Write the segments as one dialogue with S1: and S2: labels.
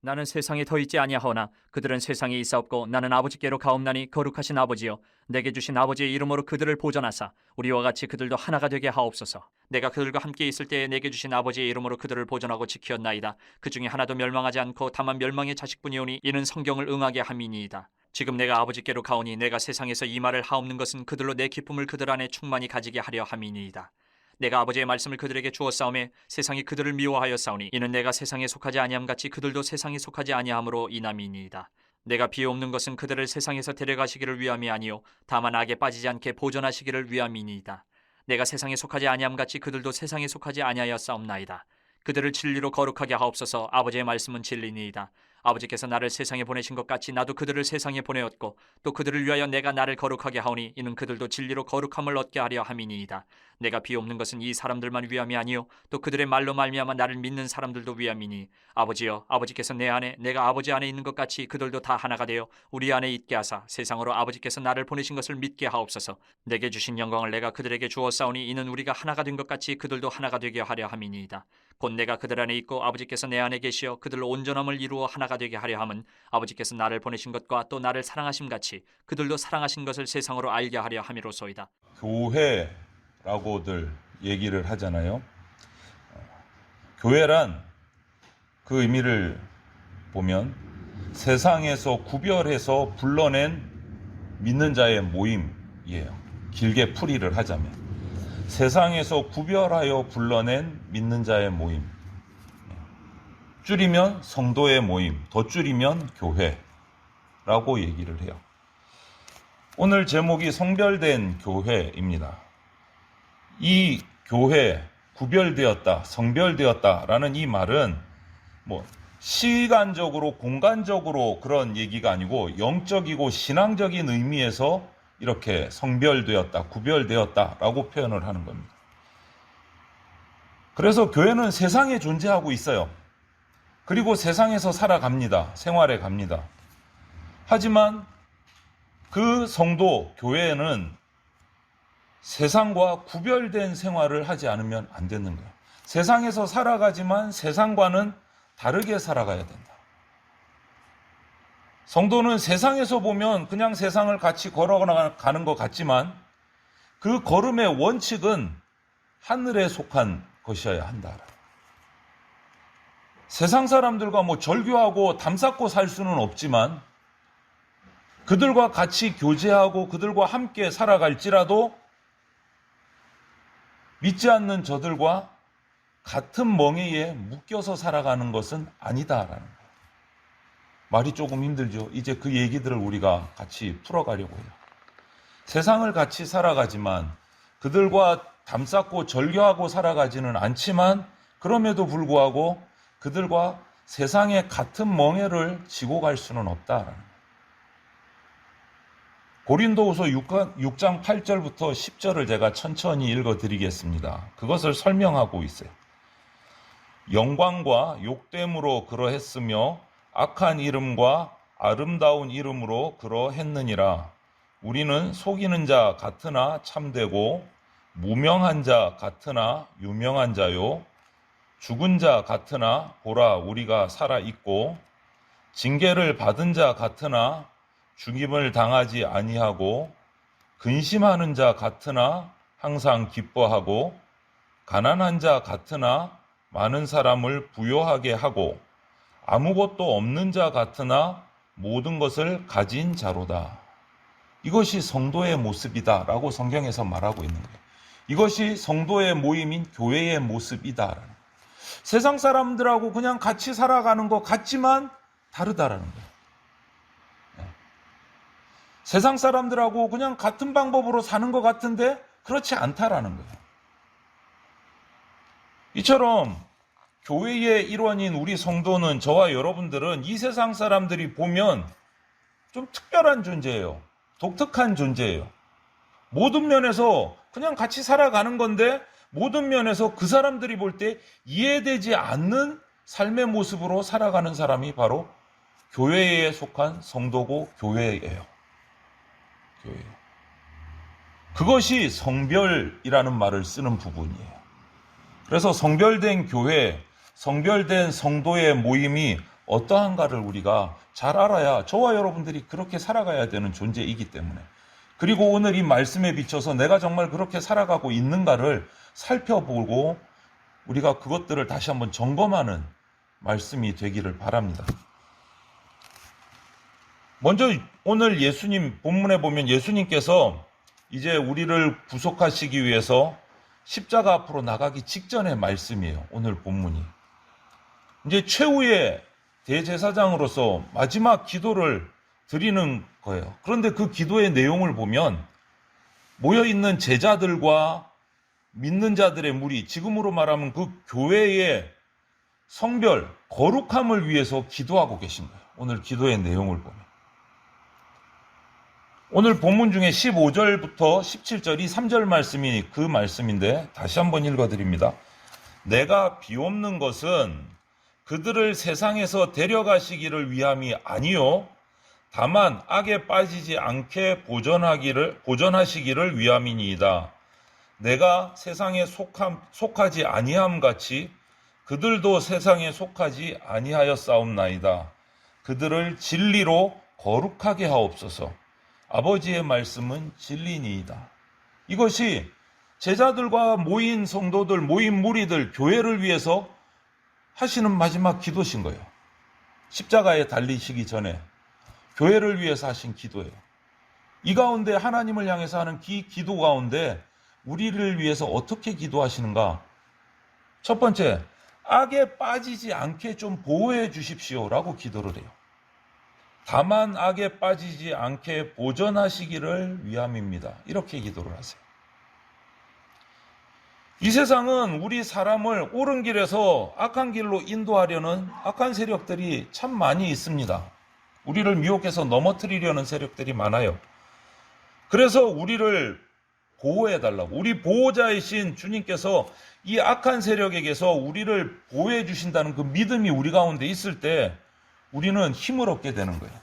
S1: 나는 세상에 더 있지 아니하오나 그들은 세상에 있사옵고 나는 아버지께로 가옵나니 거룩하신 아버지여 내게 주신 아버지의 이름으로 그들을 보존하사 우리와 같이 그들도 하나가 되게 하옵소서. 내가 그들과 함께 있을 때에 내게 주신 아버지의 이름으로 그들을 보존하고 지키었나이다. 그 중에 하나도 멸망하지 않고 다만 멸망의 자식뿐이오니 이는 성경을 응하게 함이니이다. 지금 내가 아버지께로 가오니 내가 세상에서 이 말을 하옵는 것은 그들로 내 기쁨을 그들 안에 충만히 가지게 하려 함이니이다. 내가 아버지의 말씀을 그들에게 주었사오매 세상이 그들을 미워하였사오니 이는 내가 세상에 속하지 아니함 같이 그들도 세상에 속하지 아니함으로 인함이니이다. 내가 비옵는 것은 그들을 세상에서 데려가시기를 위함이 아니요 다만 악에 빠지지 않게 보존하시기를 위함이니이다. 내가 세상에 속하지 아니함 같이 그들도 세상에 속하지 아니하였사옵나이다. 그들을 진리로 거룩하게 하옵소서. 아버지의 말씀은 진리니이다. 아버지께서 나를 세상에 보내신 것 같이 나도 그들을 세상에 보내었고 또 그들을 위하여 내가 나를 거룩하게 하오니 이는 그들도 진리로 거룩함을 얻게 하려 함이니이다. 내가 비옵는 것은 이 사람들만 위함이 아니요 또 그들의 말로 말미암아 나를 믿는 사람들도 위함이니 아버지여 아버지께서 내 안에 내가 아버지 안에 있는 것 같이 그들도 다 하나가 되어 우리 안에 있게 하사 세상으로 아버지께서 나를 보내신 것을 믿게 하옵소서. 내게 주신 영광을 내가 그들에게 주었사오니 이는 우리가 하나가 된 것 같이 그들도 하나가 되게 하려 함이니이다. 곧 내가 그들 안에 있고 아버지께서 내 안에 계시어 그들로 온전함을 이루어 하나가 되게 하려 함은 아버지께서 나를 보내신 것과 또 나를 사랑하심 같이 그들도 사랑하신 것을 세상으로 알게 하려 함이로소이다.
S2: 교회라고들 얘기를 하잖아요. 교회란 그 의미를 보면 세상에서 구별해서 불러낸 믿는 자의 모임이에요. 길게 풀이를 하자면 세상에서 구별하여 불러낸 믿는 자의 모임, 줄이면 성도의 모임, 더 줄이면 교회라고 얘기를 해요. 오늘 제목이 성별된 교회입니다. 이 교회, 구별되었다, 성별되었다라는 이 말은 시간적으로, 공간적으로 그런 얘기가 아니고 영적이고 신앙적인 의미에서 이렇게 성별되었다, 구별되었다라고 표현을 하는 겁니다. 그래서 교회는 세상에 존재하고 있어요. 그리고 세상에서 살아갑니다. 생활해 갑니다. 하지만 그 성도, 교회는 세상과 구별된 생활을 하지 않으면 안 되는 거예요. 세상에서 살아가지만 세상과는 다르게 살아가야 된다. 성도는 세상에서 보면 그냥 세상을 같이 걸어가는 것 같지만 그 걸음의 원칙은 하늘에 속한 것이어야 한다. 세상 사람들과 절교하고 담쌓고 살 수는 없지만 그들과 같이 교제하고 그들과 함께 살아갈지라도 믿지 않는 저들과 같은 멍에에 묶여서 살아가는 것은 아니다라는 거예요. 말이 조금 힘들죠. 이제 그 얘기들을 우리가 같이 풀어가려고 해요. 세상을 같이 살아가지만 그들과 담쌓고 절교하고 살아가지는 않지만 그럼에도 불구하고 그들과 세상의 같은 멍에를 지고 갈 수는 없다라는 거예요. 고린도후서 6장 8절부터 10절을 제가 천천히 읽어드리겠습니다. 그것을 설명하고 있어요. 영광과 욕됨으로 그러했으며 악한 이름과 아름다운 이름으로 그러했느니라. 우리는 속이는 자 같으나 참되고 무명한 자 같으나 유명한 자요. 죽은 자 같으나 보라 우리가 살아있고 징계를 받은 자 같으나 죽임을 당하지 아니하고 근심하는 자 같으나 항상 기뻐하고 가난한 자 같으나 많은 사람을 부요하게 하고 아무것도 없는 자 같으나 모든 것을 가진 자로다. 이것이 성도의 모습이다 라고 성경에서 말하고 있는 거예요. 이것이 성도의 모임인 교회의 모습이다. 세상 사람들하고 그냥 같이 살아가는 것 같지만 다르다라는 거예요. 세상 사람들하고 그냥 같은 방법으로 사는 것 같은데 그렇지 않다라는 거예요. 이처럼 교회의 일원인 우리 성도는, 저와 여러분들은 이 세상 사람들이 보면 좀 특별한 존재예요. 독특한 존재예요. 모든 면에서 그냥 같이 살아가는 건데 모든 면에서 그 사람들이 볼 때 이해되지 않는 삶의 모습으로 살아가는 사람이 바로 교회에 속한 성도고 교회예요. 교회예요. 그것이 성별이라는 말을 쓰는 부분이에요. 그래서 성별된 교회, 성별된 성도의 모임이 어떠한가를 우리가 잘 알아야 저와 여러분들이 그렇게 살아가야 되는 존재이기 때문에, 그리고 오늘 이 말씀에 비춰서 내가 정말 그렇게 살아가고 있는가를 살펴보고 우리가 그것들을 다시 한번 점검하는 말씀이 되기를 바랍니다. 먼저 오늘 예수님 본문에 보면 예수님께서 이제 우리를 구속하시기 위해서 십자가 앞으로 나가기 직전의 말씀이에요. 오늘 본문이. 이제 최후의 대제사장으로서 마지막 기도를 드리는 거예요. 그런데 그 기도의 내용을 보면 모여있는 제자들과 믿는 자들의 무리, 지금으로 말하면 그 교회의 성별, 거룩함을 위해서 기도하고 계신 거예요. 오늘 기도의 내용을 보면. 오늘 본문 중에 15절부터 17절 이 3절 말씀이 그 말씀인데 다시 한번 읽어드립니다. 내가 비옵는 것은 그들을 세상에서 데려가시기를 위함이 아니요 다만 악에 빠지지 않게 보전하시기를 위함이니이다. 내가 세상에 속하지 아니함 같이 그들도 세상에 속하지 아니하였사옵나이다. 그들을 진리로 거룩하게 하옵소서. 아버지의 말씀은 진리니이다. 이것이 제자들과 모인 성도들, 모인 무리들, 교회를 위해서 하시는 마지막 기도신 거예요. 십자가에 달리시기 전에 교회를 위해서 하신 기도예요. 이 가운데 하나님을 향해서 하는 기도 가운데 우리를 위해서 어떻게 기도하시는가? 첫 번째, 악에 빠지지 않게 좀 보호해 주십시오라고 기도를 해요. 다만 악에 빠지지 않게 보전하시기를 위함입니다. 이렇게 기도를 하세요. 이 세상은 우리 사람을 옳은 길에서 악한 길로 인도하려는 악한 세력들이 참 많이 있습니다. 우리를 미혹해서 넘어뜨리려는 세력들이 많아요. 그래서 우리를 보호해달라고, 우리 보호자이신 주님께서 이 악한 세력에게서 우리를 보호해 주신다는 그 믿음이 우리 가운데 있을 때 우리는 힘을 얻게 되는 거예요.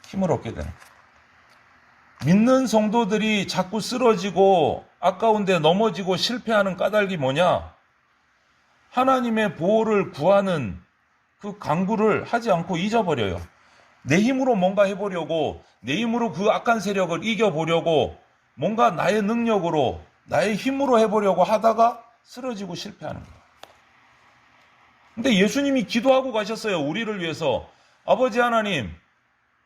S2: 힘을 얻게 되는 거예요. 믿는 성도들이 자꾸 쓰러지고 아까운데 넘어지고 실패하는 까닭이 뭐냐? 하나님의 보호를 구하는 그 강구를 하지 않고 잊어버려요. 내 힘으로 뭔가 해보려고, 내 힘으로 그 악한 세력을 이겨보려고, 뭔가 나의 능력으로, 나의 힘으로 해보려고 하다가 쓰러지고 실패하는 거예요. 근데 예수님이 기도하고 가셨어요. 우리를 위해서. 아버지 하나님,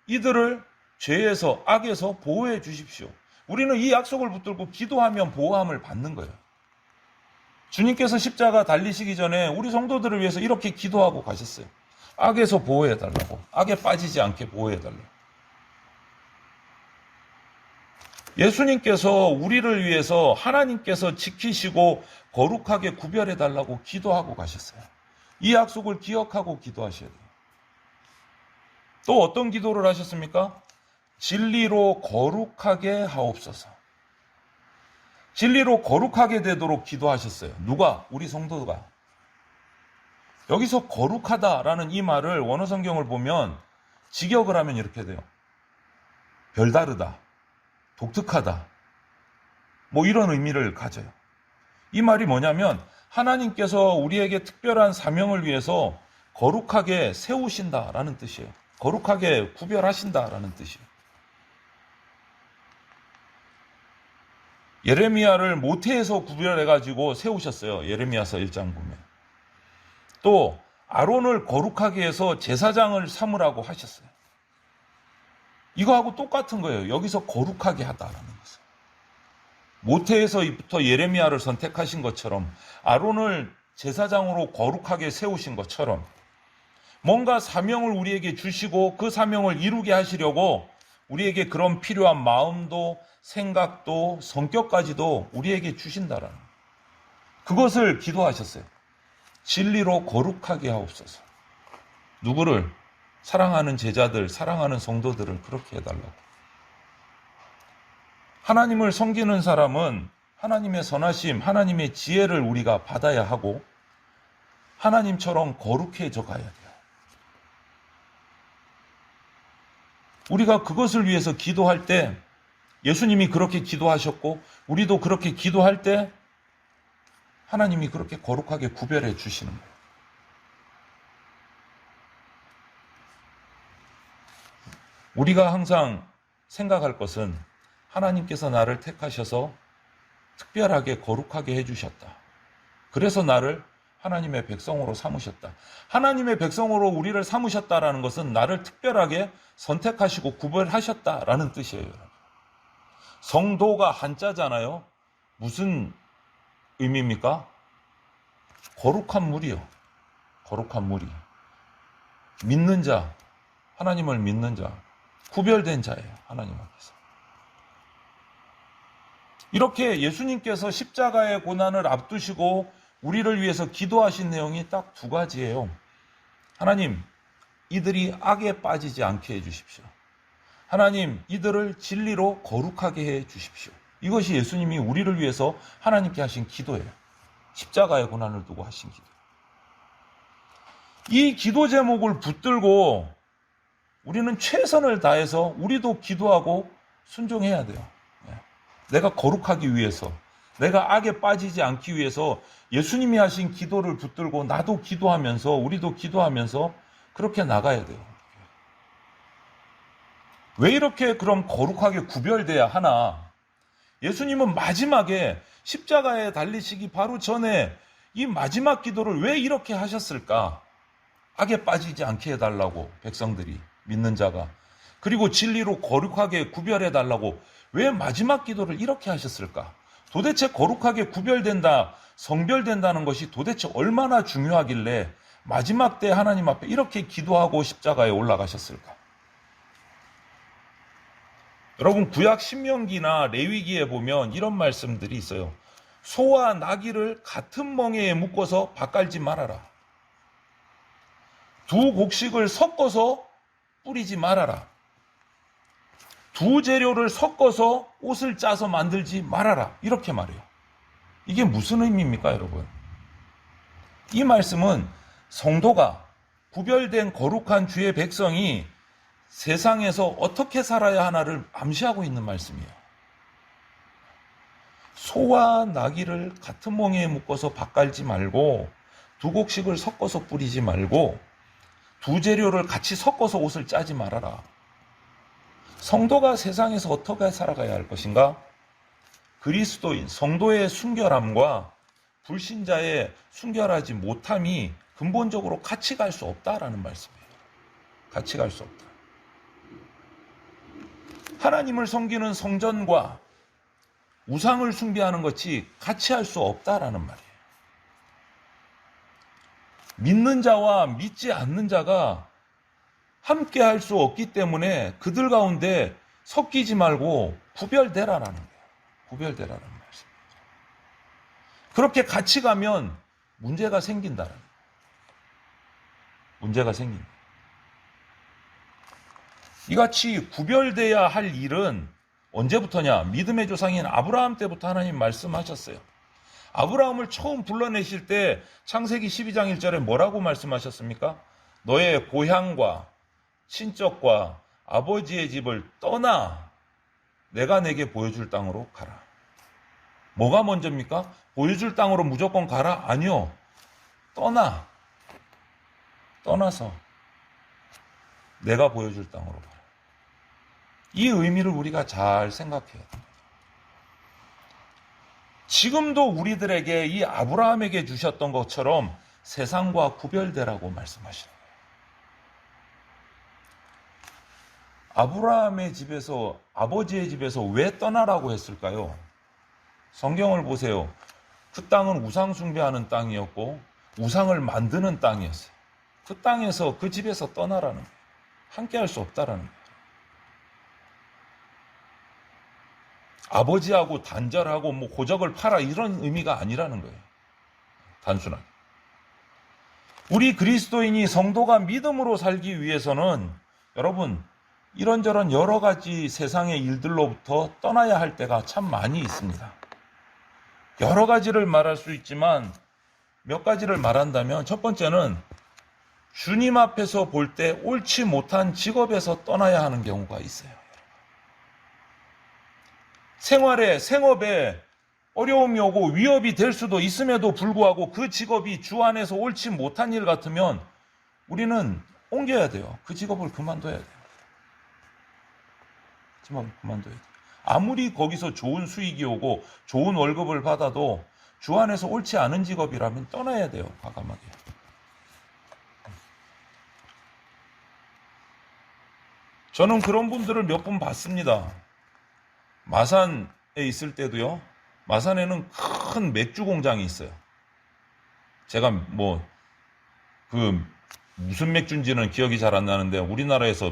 S2: 이들을 죄에서, 악에서 보호해 주십시오. 우리는 이 약속을 붙들고 기도하면 보호함을 받는 거예요. 주님께서 십자가 달리시기 전에 우리 성도들을 위해서 이렇게 기도하고 가셨어요. 악에서 보호해 달라고. 악에 빠지지 않게 보호해 달라고. 예수님께서 우리를 위해서 하나님께서 지키시고 거룩하게 구별해 달라고 기도하고 가셨어요. 이 약속을 기억하고 기도하셔야 돼요. 또 어떤 기도를 하셨습니까? 진리로 거룩하게 하옵소서. 진리로 거룩하게 되도록 기도하셨어요. 누가? 우리 성도가. 여기서 거룩하다라는 이 말을 원어 성경을 보면 직역을 하면 이렇게 돼요. 별다르다, 독특하다, 뭐 이런 의미를 가져요. 이 말이 뭐냐면 하나님께서 우리에게 특별한 사명을 위해서 거룩하게 세우신다라는 뜻이에요. 거룩하게 구별하신다라는 뜻이에요. 예레미야를 모태에서 구별해가지고 세우셨어요. 예레미야서 1장 보면. 또 아론을 거룩하게 해서 제사장을 삼으라고 하셨어요. 이거하고 똑같은 거예요. 여기서 거룩하게 하다라는 것은. 모태에서부터 예레미야를 선택하신 것처럼 아론을 제사장으로 거룩하게 세우신 것처럼 뭔가 사명을 우리에게 주시고 그 사명을 이루게 하시려고 우리에게 그런 필요한 마음도 생각도 성격까지도 우리에게 주신다라는 거예요. 그것을 기도하셨어요. 진리로 거룩하게 하옵소서. 누구를? 사랑하는 제자들, 사랑하는 성도들을 그렇게 해달라고. 하나님을 섬기는 사람은 하나님의 선하심, 하나님의 지혜를 우리가 받아야 하고 하나님처럼 거룩해져 가야 돼요. 우리가 그것을 위해서 기도할 때 예수님이 그렇게 기도하셨고 우리도 그렇게 기도할 때 하나님이 그렇게 거룩하게 구별해 주시는 거예요. 우리가 항상 생각할 것은 하나님께서 나를 택하셔서 특별하게 거룩하게 해주셨다. 그래서 나를 하나님의 백성으로 삼으셨다. 하나님의 백성으로 우리를 삼으셨다라는 것은 나를 특별하게 선택하시고 구별하셨다라는 뜻이에요. 성도가 한자잖아요. 무슨 의미입니까? 거룩한 무리요. 거룩한 무리. 믿는 자, 하나님을 믿는 자, 구별된 자예요. 하나님 앞에서. 이렇게 예수님께서 십자가의 고난을 앞두시고 우리를 위해서 기도하신 내용이 딱 두 가지예요. 하나님, 이들이 악에 빠지지 않게 해주십시오. 하나님, 이들을 진리로 거룩하게 해주십시오. 이것이 예수님이 우리를 위해서 하나님께 하신 기도예요. 십자가의 고난을 두고 하신 기도. 이 기도 제목을 붙들고 우리는 최선을 다해서 우리도 기도하고 순종해야 돼요. 내가 거룩하기 위해서, 내가 악에 빠지지 않기 위해서 예수님이 하신 기도를 붙들고 나도 기도하면서, 우리도 기도하면서 그렇게 나가야 돼요. 왜 이렇게 그럼 거룩하게 구별돼야 하나? 예수님은 마지막에 십자가에 달리시기 바로 전에 이 마지막 기도를 왜 이렇게 하셨을까? 악에 빠지지 않게 해달라고, 백성들이, 믿는 자가. 그리고 진리로 거룩하게 구별해달라고 왜 마지막 기도를 이렇게 하셨을까? 도대체 거룩하게 구별된다, 성별된다는 것이 도대체 얼마나 중요하길래 마지막 때 하나님 앞에 이렇게 기도하고 십자가에 올라가셨을까? 여러분, 구약 신명기나 레위기에 보면 이런 말씀들이 있어요. 소와 나귀를 같은 멍에에 묶어서 밭갈지 말아라. 두 곡식을 섞어서 뿌리지 말아라. 두 재료를 섞어서 옷을 짜서 만들지 말아라. 이렇게 말해요. 이게 무슨 의미입니까, 여러분? 이 말씀은 성도가, 구별된 거룩한 주의 백성이 세상에서 어떻게 살아야 하나를 암시하고 있는 말씀이에요. 소와 나귀를 같은 멍에에 묶어서 밭갈지 말고, 두 곡식을 섞어서 뿌리지 말고, 두 재료를 같이 섞어서 옷을 짜지 말아라. 성도가 세상에서 어떻게 살아가야 할 것인가? 그리스도인, 성도의 순결함과 불신자의 순결하지 못함이 근본적으로 같이 갈 수 없다라는 말씀이에요. 같이 갈 수 없다. 하나님을 섬기는 성전과 우상을 숭배하는 것이 같이 할 수 없다라는 말이에요. 믿는 자와 믿지 않는 자가 함께 할 수 없기 때문에 그들 가운데 섞이지 말고 구별되라라는 거예요. 구별되라는 말씀이죠. 그렇게 같이 가면 문제가 생긴다는 거예요. 문제가 생긴다. 이같이 구별돼야 할 일은 언제부터냐? 믿음의 조상인 아브라함 때부터 하나님 말씀하셨어요. 아브라함을 처음 불러내실 때 창세기 12장 1절에 뭐라고 말씀하셨습니까? 너의 고향과 친척과 아버지의 집을 떠나 내가 내게 보여줄 땅으로 가라. 뭐가 먼저입니까? 보여줄 땅으로 무조건 가라? 아니요. 떠나서 내가 보여줄 땅으로 가라. 이 의미를 우리가 잘 생각해야 됩니다. 지금도 우리들에게 이 아브라함에게 주셨던 것처럼 세상과 구별되라고 말씀하시는 거예요. 아브라함의 집에서, 아버지의 집에서 왜 떠나라고 했을까요? 성경을 보세요. 그 땅은 우상 숭배하는 땅이었고 우상을 만드는 땅이었어요. 그 땅에서, 그 집에서 떠나라는 거예요. 함께 할 수 없다라는 거예요. 아버지하고 단절하고 뭐 고적을 팔아 이런 의미가 아니라는 거예요. 단순하게. 우리 그리스도인이 성도가 믿음으로 살기 위해서는 여러분 이런저런 여러 가지 세상의 일들로부터 떠나야 할 때가 참 많이 있습니다. 여러 가지를 말할 수 있지만 몇 가지를 말한다면 첫 번째는 주님 앞에서 볼 때 옳지 못한 직업에서 떠나야 하는 경우가 있어요. 생업에 어려움이 오고 위협이 될 수도 있음에도 불구하고 그 직업이 주 안에서 옳지 못한 일 같으면 우리는 옮겨야 돼요. 그 직업을 그만둬야 돼요. 하지만 그만둬야 돼. 아무리 거기서 좋은 수익이 오고 좋은 월급을 받아도 주 안에서 옳지 않은 직업이라면 떠나야 돼요. 과감하게. 저는 그런 분들을 몇 번 봤습니다. 마산에 있을 때도요. 마산에는 큰 맥주 공장이 있어요. 제가 무슨 맥주인지는 기억이 잘 안 나는데 우리나라에서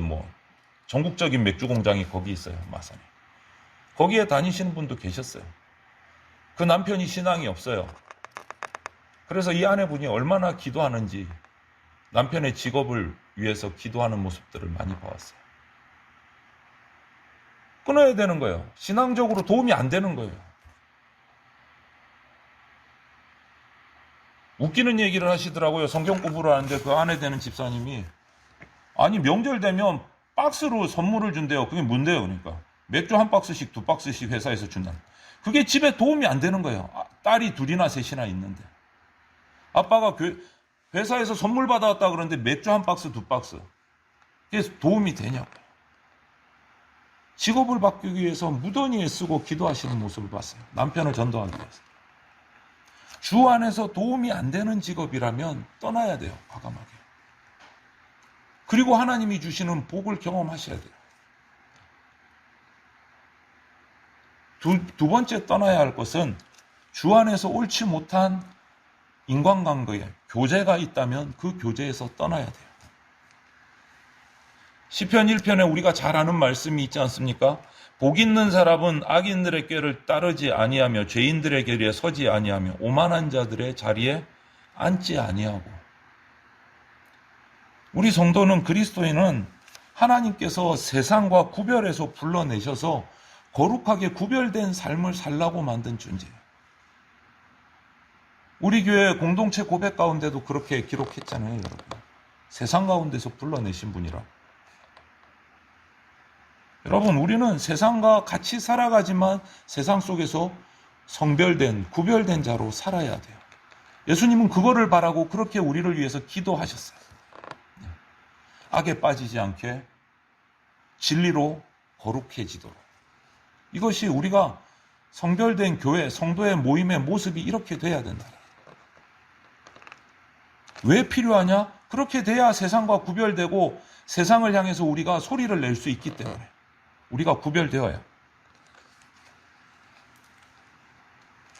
S2: 전국적인 맥주 공장이 거기 있어요. 마산에. 거기에 다니시는 분도 계셨어요. 그 남편이 신앙이 없어요. 그래서 이 아내분이 얼마나 기도하는지 남편의 직업을 위해서 기도하는 모습들을 많이 봐왔어요. 끊어야 되는 거예요. 신앙적으로 도움이 안 되는 거예요. 웃기는 얘기를 하시더라고요. 성경 공부를 하는데 그 아내 되는 집사님이 아니 명절 되면 박스로 선물을 준대요. 그게 뭔데요? 그러니까 맥주 한 박스씩 두 박스씩 회사에서 준다. 그게 집에 도움이 안 되는 거예요. 딸이 둘이나 셋이나 있는데 아빠가 회사에서 선물 받아왔다 그러는데 맥주 한 박스 두 박스 그게 도움이 되냐고요. 직업을 바꾸기 위해서 무던히 애쓰고 기도하시는 모습을 봤어요. 남편을 전도하기 위해서. 주 안에서 도움이 안 되는 직업이라면 떠나야 돼요. 과감하게. 그리고 하나님이 주시는 복을 경험하셔야 돼요. 두 번째 떠나야 할 것은 주 안에서 옳지 못한 인간관계에 교제가 있다면 그 교제에서 떠나야 돼요. 시편 1편에 우리가 잘 아는 말씀이 있지 않습니까? 복 있는 사람은 악인들의 꾀를 따르지 아니하며 죄인들의 길에 서지 아니하며 오만한 자들의 자리에 앉지 아니하고. 우리 성도는 그리스도인은 하나님께서 세상과 구별해서 불러내셔서 거룩하게 구별된 삶을 살라고 만든 존재예요. 우리 교회 공동체 고백 가운데도 그렇게 기록했잖아요, 여러분. 세상 가운데서 불러내신 분이라. 여러분, 우리는 세상과 같이 살아가지만 세상 속에서 성별된, 구별된 자로 살아야 돼요. 예수님은 그거를 바라고 그렇게 우리를 위해서 기도하셨어요. 악에 빠지지 않게 진리로 거룩해지도록. 이것이 우리가 성별된 교회, 성도의 모임의 모습이 이렇게 돼야 된다. 왜 필요하냐? 그렇게 돼야 세상과 구별되고 세상을 향해서 우리가 소리를 낼 수 있기 때문에. 우리가 구별되어야.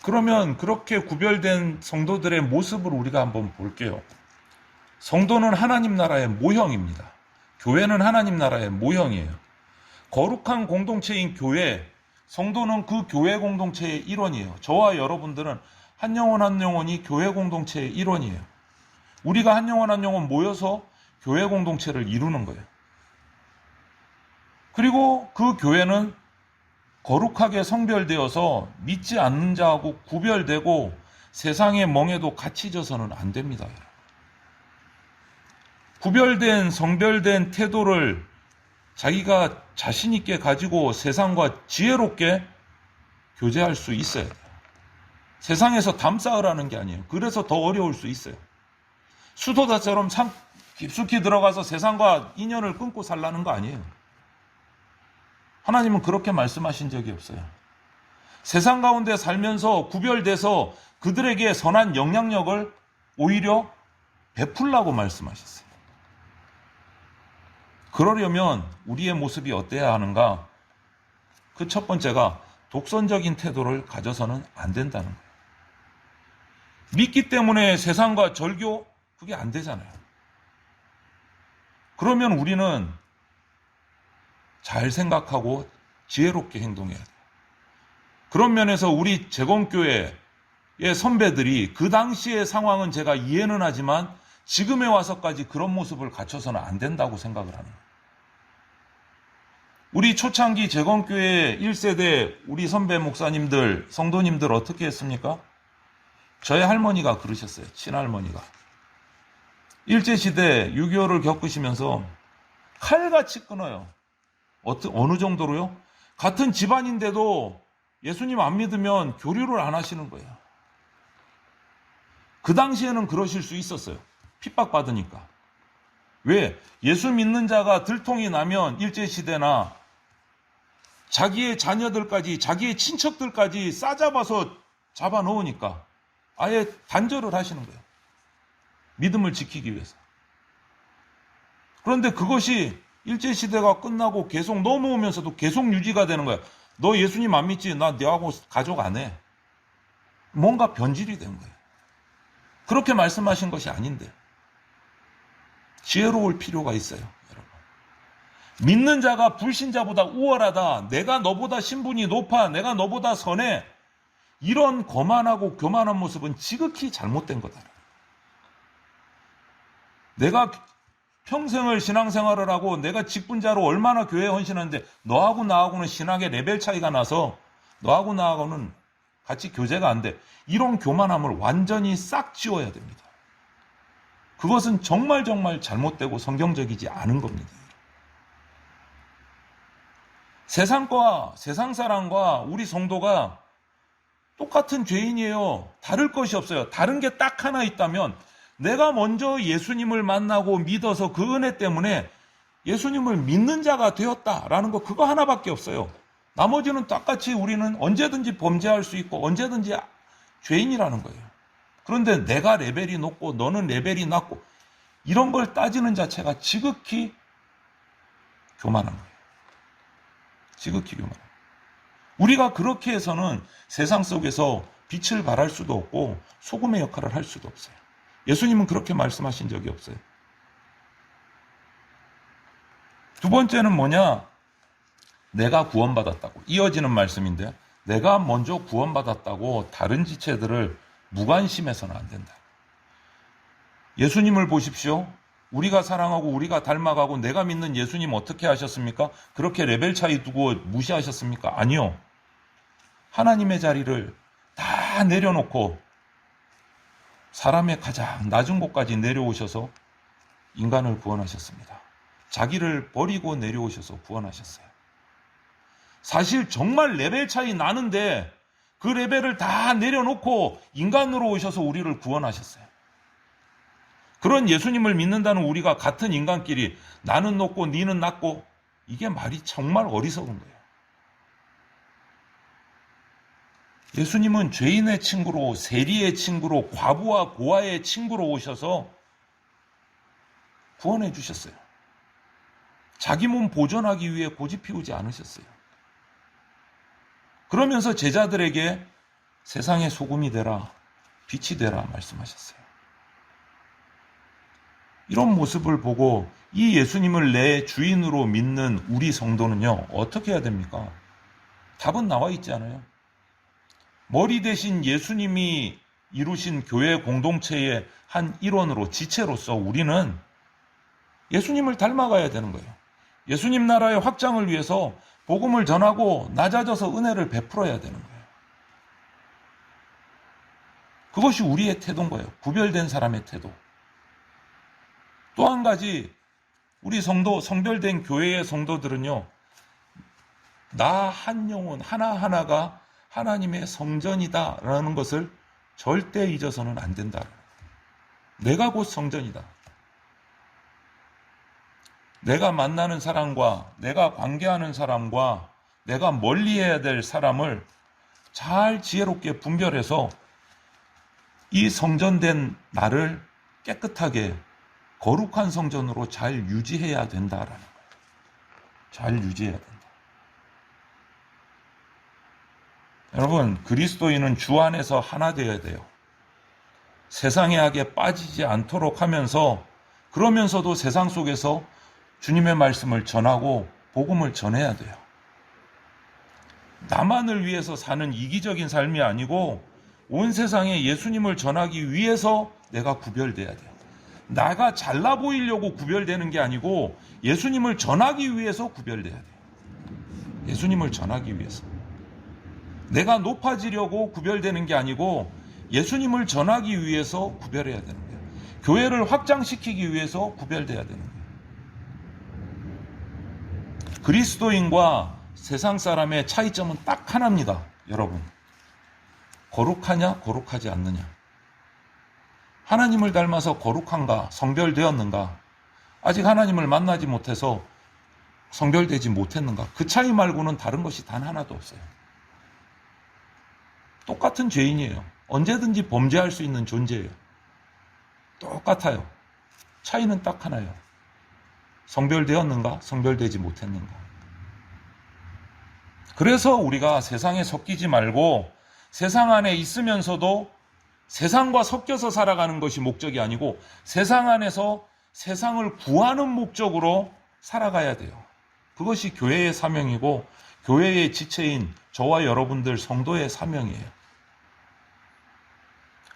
S2: 그러면 그렇게 구별된 성도들의 모습을 우리가 한번 볼게요. 성도는 하나님 나라의 모형입니다. 교회는 하나님 나라의 모형이에요. 거룩한 공동체인 교회, 성도는 그 교회 공동체의 일원이에요. 저와 여러분들은 한 영혼 한 영혼이 교회 공동체의 일원이에요. 우리가 한 영혼 한 영혼 모여서 교회 공동체를 이루는 거예요. 그리고 그 교회는 거룩하게 성별되어서 믿지 않는 자하고 구별되고 세상의 멍에도 갇히져서는 안 됩니다. 구별된 성별된 태도를 자기가 자신 있게 가지고 세상과 지혜롭게 교제할 수 있어야 돼요. 세상에서 담 쌓으라는 게 아니에요. 그래서 더 어려울 수 있어요. 수도사처럼 깊숙이 들어가서 세상과 인연을 끊고 살라는 거 아니에요. 하나님은 그렇게 말씀하신 적이 없어요. 세상 가운데 살면서 구별돼서 그들에게 선한 영향력을 오히려 베풀라고 말씀하셨어요. 그러려면 우리의 모습이 어때야 하는가? 그 첫 번째가 독선적인 태도를 가져서는 안 된다는 거예요. 믿기 때문에 세상과 절교? 그게 안 되잖아요. 그러면 우리는 잘 생각하고 지혜롭게 행동해야 돼요. 그런 면에서 우리 재건교회의 선배들이 그 당시의 상황은 제가 이해는 하지만 지금에 와서까지 그런 모습을 갖춰서는 안 된다고 생각을 하는 거예요. 우리 초창기 재건교회 1세대 우리 선배 목사님들, 성도님들 어떻게 했습니까? 저희 할머니가 그러셨어요. 친할머니가. 일제시대 6.25를 겪으시면서 칼같이 끊어요. 어느 정도로요? 같은 집안인데도 예수님 안 믿으면 교류를 안 하시는 거예요. 그 당시에는 그러실 수 있었어요. 핍박받으니까. 왜? 예수 믿는 자가 들통이 나면 일제시대나 자기의 자녀들까지, 자기의 친척들까지 싸잡아서 잡아놓으니까 아예 단절을 하시는 거예요. 믿음을 지키기 위해서. 그런데 그것이 일제시대가 끝나고 계속 넘어오면서도 계속 유지가 되는 거야. 너 예수님 안 믿지? 나 너하고 가족 안 해. 뭔가 변질이 된 거예요. 그렇게 말씀하신 것이 아닌데. 지혜로울 필요가 있어요, 여러분. 믿는 자가 불신자보다 우월하다. 내가 너보다 신분이 높아. 내가 너보다 선해. 이런 거만하고 교만한 모습은 지극히 잘못된 거다. 내가 평생을 신앙생활을 하고 내가 직분자로 얼마나 교회에 헌신하는데 너하고 나하고는 신학의 레벨 차이가 나서 너하고 나하고는 같이 교제가 안 돼. 이런 교만함을 완전히 싹 지워야 됩니다. 그것은 정말 잘못되고 성경적이지 않은 겁니다. 세상과 세상 사람과 우리 성도가 똑같은 죄인이에요. 다를 것이 없어요. 다른 게 딱 하나 있다면 내가 먼저 예수님을 만나고 믿어서 그 은혜 때문에 예수님을 믿는 자가 되었다라는 거 그거 하나밖에 없어요. 나머지는 똑같이 우리는 언제든지 범죄할 수 있고 언제든지 죄인이라는 거예요. 그런데 내가 레벨이 높고 너는 레벨이 낮고 이런 걸 따지는 자체가 지극히 교만한 거예요. 지극히 교만한 거예요. 우리가 그렇게 해서는 세상 속에서 빛을 발할 수도 없고 소금의 역할을 할 수도 없어요. 예수님은 그렇게 말씀하신 적이 없어요. 두 번째는 뭐냐? 내가 구원받았다고. 이어지는 말씀인데 내가 먼저 구원받았다고 다른 지체들을 무관심해서는 안 된다. 예수님을 보십시오. 우리가 사랑하고 우리가 닮아가고 내가 믿는 예수님 어떻게 하셨습니까? 그렇게 레벨 차이 두고 무시하셨습니까? 아니요. 하나님의 자리를 다 내려놓고 사람의 가장 낮은 곳까지 내려오셔서 인간을 구원하셨습니다. 자기를 버리고 내려오셔서 구원하셨어요. 사실 정말 레벨 차이 나는데 그 레벨을 다 내려놓고 인간으로 오셔서 우리를 구원하셨어요. 그런 예수님을 믿는다는 우리가 같은 인간끼리 나는 높고 니는 낮고 이게 말이 정말 어리석은 거예요. 예수님은 죄인의 친구로, 세리의 친구로, 과부와 고아의 친구로 오셔서 구원해 주셨어요. 자기 몸 보존하기 위해 고집 피우지 않으셨어요. 그러면서 제자들에게 세상의 소금이 되라, 빛이 되라 말씀하셨어요. 이런 모습을 보고 이 예수님을 내 주인으로 믿는 우리 성도는요, 어떻게 해야 됩니까? 답은 나와 있지 않아요? 머리 대신 예수님이 이루신 교회 공동체의 한 일원으로 지체로서 우리는 예수님을 닮아가야 되는 거예요. 예수님 나라의 확장을 위해서 복음을 전하고 낮아져서 은혜를 베풀어야 되는 거예요. 그것이 우리의 태도인 거예요. 구별된 사람의 태도. 또 한 가지 우리 성도, 성별된 교회의 성도들은요, 나 한 영혼 하나하나가 하나님의 성전이다라는 것을 절대 잊어서는 안 된다. 내가 곧 성전이다. 내가 만나는 사람과 내가 관계하는 사람과 내가 멀리해야 될 사람을 잘 지혜롭게 분별해서 이 성전된 나를 깨끗하게 거룩한 성전으로 잘 유지해야 된다라는 거예요. 잘 유지해야 된다. 여러분, 그리스도인은 주 안에서 하나 되어야 돼요. 세상의 악에 빠지지 않도록 하면서 그러면서도 세상 속에서 주님의 말씀을 전하고 복음을 전해야 돼요. 나만을 위해서 사는 이기적인 삶이 아니고 온 세상에 예수님을 전하기 위해서 내가 구별돼야 돼요. 나가 잘나 보이려고 구별되는 게 아니고 예수님을 전하기 위해서 구별돼야 돼요. 예수님을 전하기 위해서. 내가 높아지려고 구별되는 게 아니고 예수님을 전하기 위해서 구별해야 되는 거예요. 교회를 확장시키기 위해서 구별돼야 되는 거예요. 그리스도인과 세상 사람의 차이점은 딱 하나입니다. 여러분, 거룩하냐 거룩하지 않느냐. 하나님을 닮아서 거룩한가, 성별되었는가. 아직 하나님을 만나지 못해서 성별되지 못했는가? 그 차이 말고는 다른 것이 단 하나도 없어요. 똑같은 죄인이에요. 언제든지 범죄할 수 있는 존재예요. 똑같아요. 차이는 딱 하나예요. 성별되었는가? 성별되지 못했는가? 그래서 우리가 세상에 섞이지 말고 세상 안에 있으면서도 세상과 섞여서 살아가는 것이 목적이 아니고 세상 안에서 세상을 구하는 목적으로 살아가야 돼요. 그것이 교회의 사명이고 교회의 지체인 저와 여러분들 성도의 사명이에요.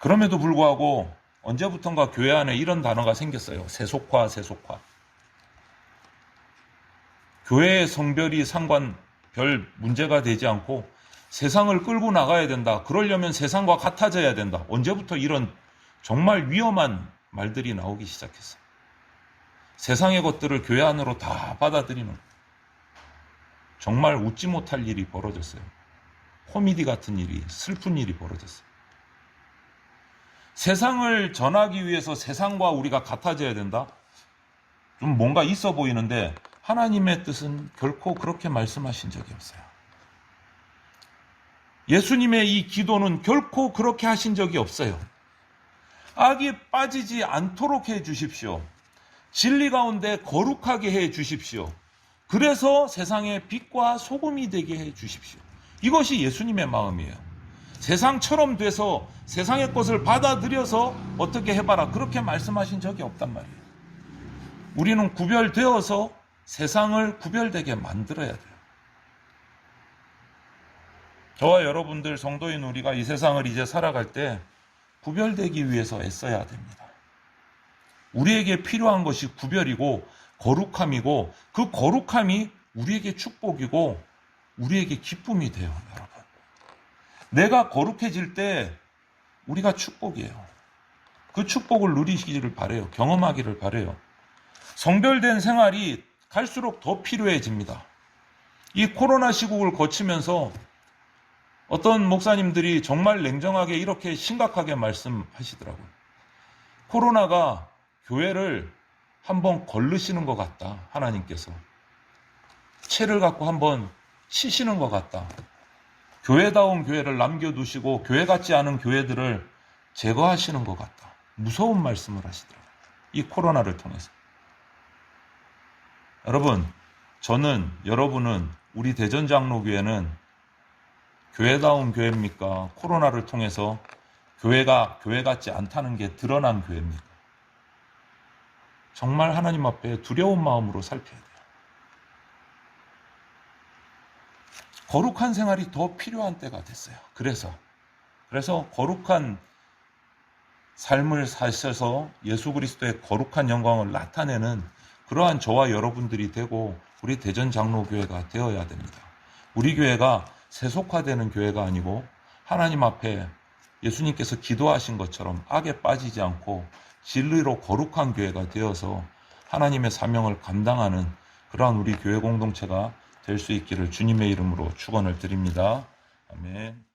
S2: 그럼에도 불구하고 언제부턴가 교회 안에 이런 단어가 생겼어요. 세속화, 세속화. 교회의 성별이 별 문제가 되지 않고 세상을 끌고 나가야 된다. 그러려면 세상과 같아져야 된다. 언제부터 이런 정말 위험한 말들이 나오기 시작했어요. 세상의 것들을 교회 안으로 다 받아들이는 정말 웃지 못할 일이 벌어졌어요. 코미디 같은 일이, 슬픈 일이 벌어졌어요. 세상을 전하기 위해서 세상과 우리가 같아져야 된다? 좀 뭔가 있어 보이는데 하나님의 뜻은 결코 그렇게 말씀하신 적이 없어요. 예수님의 이 기도는 결코 그렇게 하신 적이 없어요. 악이 빠지지 않도록 해 주십시오. 진리 가운데 거룩하게 해 주십시오. 그래서 세상의 빛과 소금이 되게 해 주십시오. 이것이 예수님의 마음이에요. 세상처럼 돼서 세상의 것을 받아들여서 어떻게 해봐라 그렇게 말씀하신 적이 없단 말이에요. 우리는 구별되어서 세상을 구별되게 만들어야 돼요. 저와 여러분들 성도인 우리가 이 세상을 이제 살아갈 때 구별되기 위해서 애써야 됩니다. 우리에게 필요한 것이 구별이고 거룩함이고 그 거룩함이 우리에게 축복이고 우리에게 기쁨이 돼요, 여러분. 내가 거룩해질 때 우리가 축복이에요. 그 축복을 누리시기를 바라요. 경험하기를 바라요. 성별된 생활이 갈수록 더 필요해집니다. 이 코로나 시국을 거치면서 어떤 목사님들이 정말 냉정하게 이렇게 심각하게 말씀하시더라고요. 코로나가 교회를 한번 걸르시는 것 같다. 하나님께서. 채를 갖고 한번 치시는 것 같다. 교회다운 교회를 남겨두시고 교회 같지 않은 교회들을 제거하시는 것 같다. 무서운 말씀을 하시더라고요. 이 코로나를 통해서. 여러분, 저는, 여러분은, 우리 대전장로교회는 교회다운 교회입니까? 코로나를 통해서 교회가 교회 같지 않다는 게 드러난 교회입니까? 정말 하나님 앞에 두려운 마음으로 살펴야 돼요. 거룩한 생활이 더 필요한 때가 됐어요. 그래서 거룩한 삶을 사셔서 예수 그리스도의 거룩한 영광을 나타내는 그러한 저와 여러분들이 되고 우리 대전장로교회가 되어야 됩니다. 우리 교회가 세속화되는 교회가 아니고 하나님 앞에 예수님께서 기도하신 것처럼 악에 빠지지 않고 진리로 거룩한 교회가 되어서 하나님의 사명을 감당하는 그러한 우리 교회 공동체가 될 수 있기를 주님의 이름으로 축원을 드립니다. 아멘.